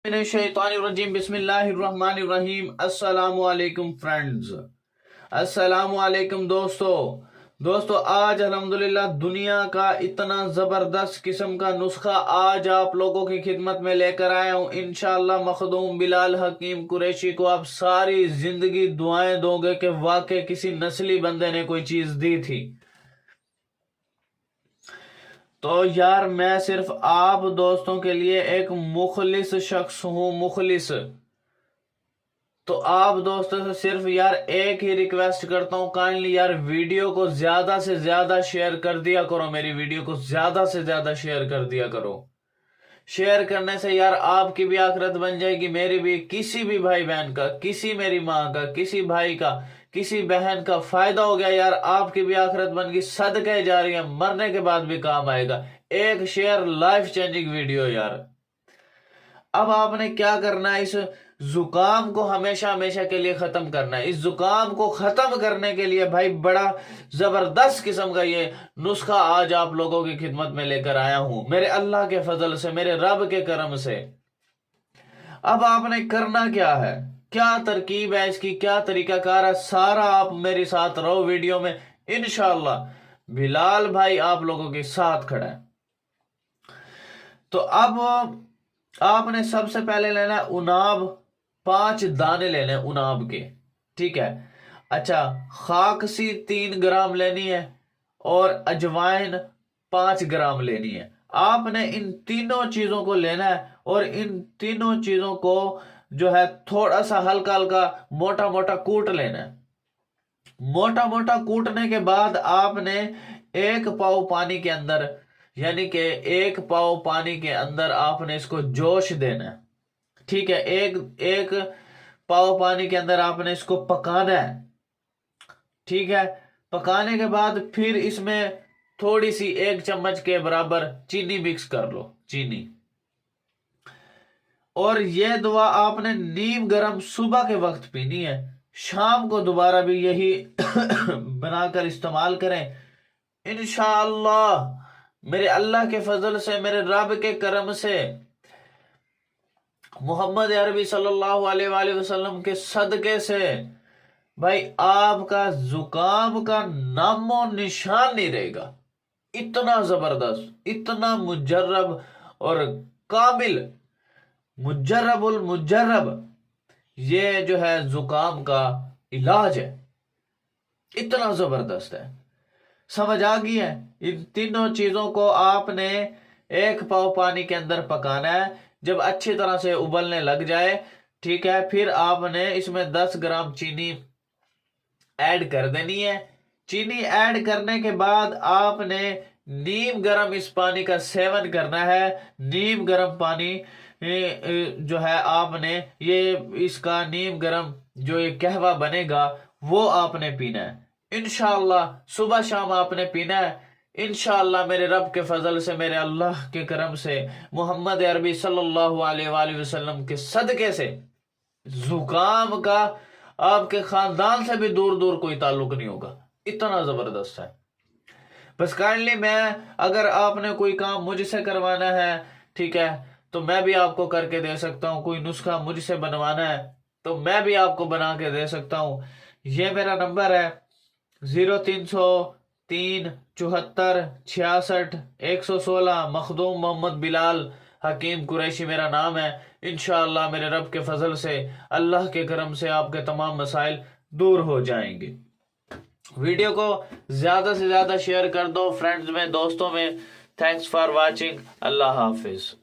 मिनश्शैतानिर्रजीम बिस्मिल्लाहिर्रहमानिर्रहीम। अस्सलाम वालेकुम फ्रेंड्स, अस्सलाम वालेकुम दोस्तों आज अल्हम्दुलिल्लाह दुनिया का इतना ज़बरदस्त किस्म का नुस्खा आज आप लोगों की खिदमत में लेकर आया हूँ। इंशाअल्लाह मखदूम बिलाल हकीम कुरैशी को आप सारी ज़िंदगी दुआएं दोगे कि वाकई किसी नस्ली बंदे ने कोई चीज़ दी थी। तो यार मैं सिर्फ आप दोस्तों के लिए एक मुखलिस शख्स हूँ, मुखलिस। तो आप दोस्तों से सिर्फ यार एक ही रिक्वेस्ट करता हूँ, काइंडली यार वीडियो को ज्यादा से ज्यादा शेयर कर दिया करो, मेरी वीडियो को ज्यादा से ज्यादा शेयर कर दिया करो। शेयर करने से यार आपकी भी आखिरत बन जाएगी, मेरी भी, किसी भी भाई बहन का, किसी मेरी माँ का, किसी भाई का, किसी बहन का फायदा हो गया यार, आपकी भी आखिरत बन गई, सदके जा रही है, मरने के बाद भी काम आएगा। एक शेयर, लाइफ चेंजिंग वीडियो यार। अब आपने क्या करना है, इस जुकाम को हमेशा हमेशा के लिए खत्म करना है। इस जुकाम को खत्म करने के लिए भाई बड़ा जबरदस्त किस्म का ये नुस्खा आज आप लोगों की खिदमत में लेकर आया हूं, मेरे अल्लाह के फजल से, मेरे रब के करम से। अब आपने करना क्या है, क्या तरकीब है इसकी, क्या तरीकाकार है, सारा आप मेरे साथ रहो वीडियो में। इंशाअल्लाह बिलाल भाई आप लोगों के साथ खड़ा है। तो अब आपने सबसे पहले लेना है उनाब, 5 दाने लेने उनाब के, ठीक है। अच्छा, खाकसी 3 ग्राम लेनी है और अजवाइन 5 ग्राम लेनी है। आपने इन तीनों चीजों को लेना है और इन तीनों चीजों को जो है थोड़ा सा हल्का हल्का मोटा मोटा कूट लेना है। मोटा मोटा कूटने के बाद आपने 1 पाव पानी के अंदर, यानी कि 1 पाव पानी के अंदर आपने इसको जोश देना है, ठीक है। एक पाव पानी के अंदर आपने इसको पकाना है, ठीक है। पकाने के बाद फिर इसमें थोड़ी सी 1 चम्मच के बराबर चीनी मिक्स कर लो, चीनी। और यह दुआ आपने नीम गरम सुबह के वक्त पीनी है, शाम को दोबारा भी यही बनाकर इस्तेमाल करें। इंशाअल्लाह मेरे अल्लाह के फजल से, मेरे रब के करम से, मोहम्मद अरबी सल्लल्लाहु अलैहि वसल्लम के सदके से भाई आपका जुकाम का नामो निशान नहीं रहेगा। इतना जबरदस्त, इतना मुजर्रब और कामिल, मुजर्रबुल मुजर्रब ये जो है जुकाम का इलाज है, इतना जबरदस्त है। समझ आ गई है। इन तीनों चीजों को आपने 1 पाव पानी के अंदर पकाना है, जब अच्छी तरह से उबलने लग जाए, ठीक है, फिर आपने इसमें 10 ग्राम चीनी ऐड कर देनी है। चीनी ऐड करने के बाद आपने नीम गरम इस पानी का सेवन करना है। नीम गरम पानी जो है आपने ये इसका नीम गरम जो ये कहवा बनेगा वो आपने पीना है। इंशाअल्लाह सुबह शाम आपने पीना है। इंशाअल्लाह मेरे रब के फजल से, मेरे अल्लाह के करम से, मोहम्मद अरबी सल्लल्लाहु अलैहि वसल्लम के सदके से जुकाम का आपके खानदान से भी दूर दूर कोई ताल्लुक नहीं होगा। इतना जबरदस्त है। बस काइंडली मैं, अगर आपने कोई काम मुझसे करवाना है, ठीक है, तो मैं भी आपको करके दे सकता हूँ। कोई नुस्खा मुझसे बनवाना है तो मैं भी आपको बना के दे सकता हूँ। ये मेरा नंबर है 0303 74 66 116। मखदूम मोहम्मद बिलाल हकीम कुरैशी मेरा नाम है। इंशाअल्लाह मेरे रब के फजल से, अल्लाह के करम से आपके तमाम मसाइल दूर हो जाएंगे। वीडियो को ज्यादा से ज्यादा शेयर कर दो फ्रेंड्स में, दोस्तों में। Thanks for watching. Allah Hafiz.